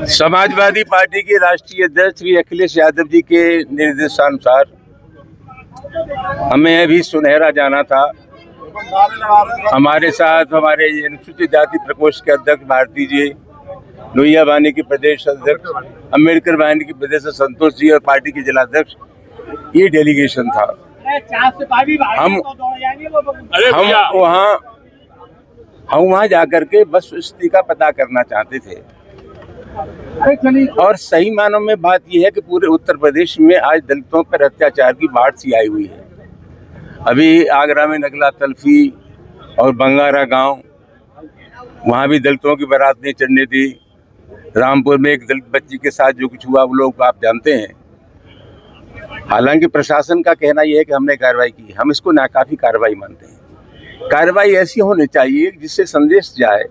Samajwadi party के राष्ट्रीय अध्यक्ष श्री अखिलेश यादव जी के निर्देशानुसार हमें अभी सुनहरा जाना था। हमारे साथ हमारे अनुसूचित जाति प्रकोष्ठ के अध्यक्ष भारती जी, लोहिया वाहिनी के प्रदेश अध्यक्ष, अम्बेडकर वाहिनी के प्रदेश संतोष जी और पार्टी के जिलाध्यक्ष, ये डेलीगेशन था। हम वहाँ जाकर के बस स्थिति का पता करना चाहते थे। और सही मानों में बात यह है कि पूरे उत्तर प्रदेश में आज दलितों पर अत्याचार की बाढ़ सी आई हुई है। अभी आगरा में नगला तल्फी और बंगारा गांव, वहां भी दलितों की बारात नहीं चढ़ने दी। रामपुर में एक दलित बच्ची के साथ जो कुछ हुआ वो लोग आप जानते हैं। हालांकि प्रशासन का कहना यह है कि हमने कार्रवाई की, हम इसको नाकाफी कार्रवाई मानते हैं। कार्रवाई ऐसी होनी चाहिए जिससे संदेश जाए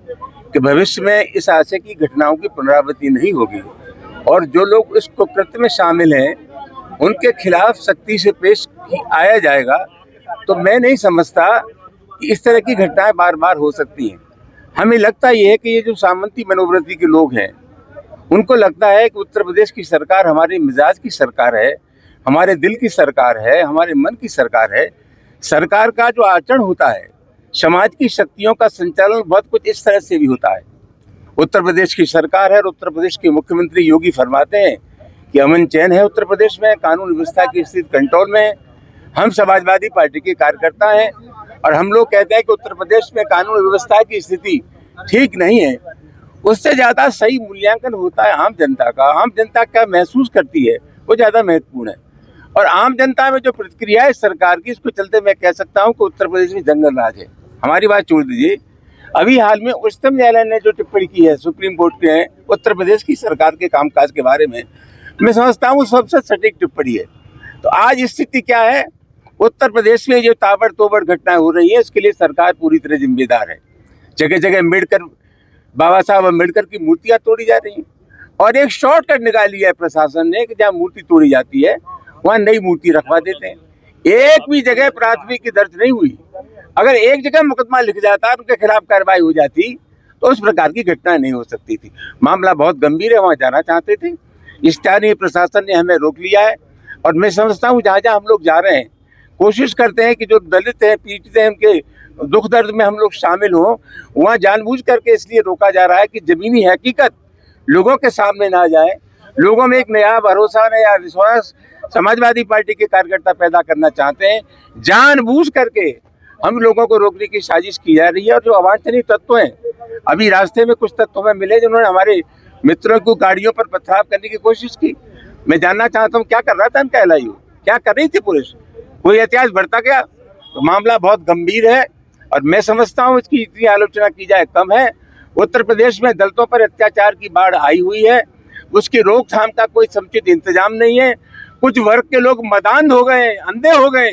कि भविष्य में इस आशय की घटनाओं की पुनरावृत्ति नहीं होगी और जो लोग इस कुकृत्य में शामिल हैं उनके खिलाफ सख्ती से पेश आया जाएगा। तो मैं नहीं समझता कि इस तरह की घटनाएं बार बार हो सकती हैं। हमें लगता यह है कि ये जो सामंती मनोवृत्ति के लोग हैं उनको लगता है कि उत्तर प्रदेश की सरकार हमारे मिजाज की सरकार है, हमारे दिल की सरकार है, हमारे मन की सरकार है। सरकार का जो आचरण होता है, समाज की शक्तियों का संचालन बहुत कुछ इस तरह से भी होता है। उत्तर प्रदेश की सरकार है और उत्तर प्रदेश के मुख्यमंत्री योगी फरमाते हैं कि अमन चैन है उत्तर प्रदेश में, कानून व्यवस्था की स्थिति कंट्रोल में है। हम समाजवादी पार्टी के कार्यकर्ता हैं और हम लोग कहते हैं कि उत्तर प्रदेश में कानून व्यवस्था की स्थिति ठीक नहीं है। उससे ज़्यादा सही मूल्यांकन होता है आम जनता का। आम जनता क्या महसूस करती है वो ज़्यादा महत्वपूर्ण है। और आम जनता में जो प्रतिक्रिया है सरकार की, इसको चलते मैं कह सकता हूँ कि उत्तर प्रदेश में जंगल राज है। हमारी बात छोड़ दीजिए, अभी हाल में उच्चतम न्यायालय ने जो टिप्पणी की है सुप्रीम कोर्ट ने उत्तर प्रदेश की सरकार के कामकाज के बारे में, मैं समझता हूँ सबसे सटीक टिप्पणी है। तो आज स्थिति क्या है, उत्तर प्रदेश में जो ताबड़तोड़ घटनाएं हो रही है इसके लिए सरकार पूरी तरह जिम्मेदार है। जगह जगह बाबा साहब अम्बेडकर की मूर्तियां तोड़ी जा रही हैं और एक शॉर्टकट निकाल लिया है प्रशासन ने कि जहाँ मूर्ति तोड़ी जाती है वहाँ नई मूर्ति रखवा देते हैं। एक भी जगह प्राथमिकी दर्ज नहीं हुई। अगर एक जगह मुकदमा लिख जाता और उनके खिलाफ कार्रवाई हो जाती तो उस प्रकार की घटना नहीं हो सकती थी। मामला बहुत गंभीर है, वहाँ जाना चाहते थे। स्थानीय प्रशासन ने हमें रोक लिया है और मैं समझता हूँ जहाँ जहाँ हम लोग जा रहे हैं कोशिश करते हैं कि जो दलित हैं, पीड़ित हैं, उनके दुख दर्द में हम लोग शामिल हों। वहाँ जानबूझ करके इसलिए रोका जा रहा है कि जमीनी हकीकत लोगों के सामने ना जाए, लोगों में एक नया भरोसा, नया विश्वास समाजवादी पार्टी के कार्यकर्ता पैदा करना चाहते हैं। जानबूझ करके हम लोगों को रोकने की साजिश की जा रही है। और जो अवांछनीय तत्व हैं, अभी रास्ते में कुछ तत्व में मिले जिन्होंने हमारे मित्रों को गाड़ियों पर पथराव करने की कोशिश की। मैं जानना चाहता हूँ क्या कर रहा था इनका एलआईयू, क्या कर रही थी पुलिस, कोई एहतियात बढ़ता गया? तो मामला बहुत गंभीर है और मैं समझता हूँ इसकी इतनी आलोचना की जाए कम है। उत्तर प्रदेश में दलितों पर अत्याचार की बाढ़ आई हुई है, उसकी रोकथाम का कोई समुचित इंतजाम नहीं है। कुछ वर्ग के लोग मदान हो गए, अंधे हो गए,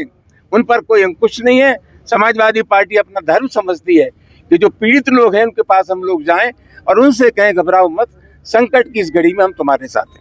उन पर कोई अंकुश नहीं है। समाजवादी पार्टी अपना धर्म समझती है कि जो पीड़ित लोग हैं उनके पास हम लोग जाएं और उनसे कहें घबराओ मत, संकट की इस घड़ी में हम तुम्हारे साथ हैं।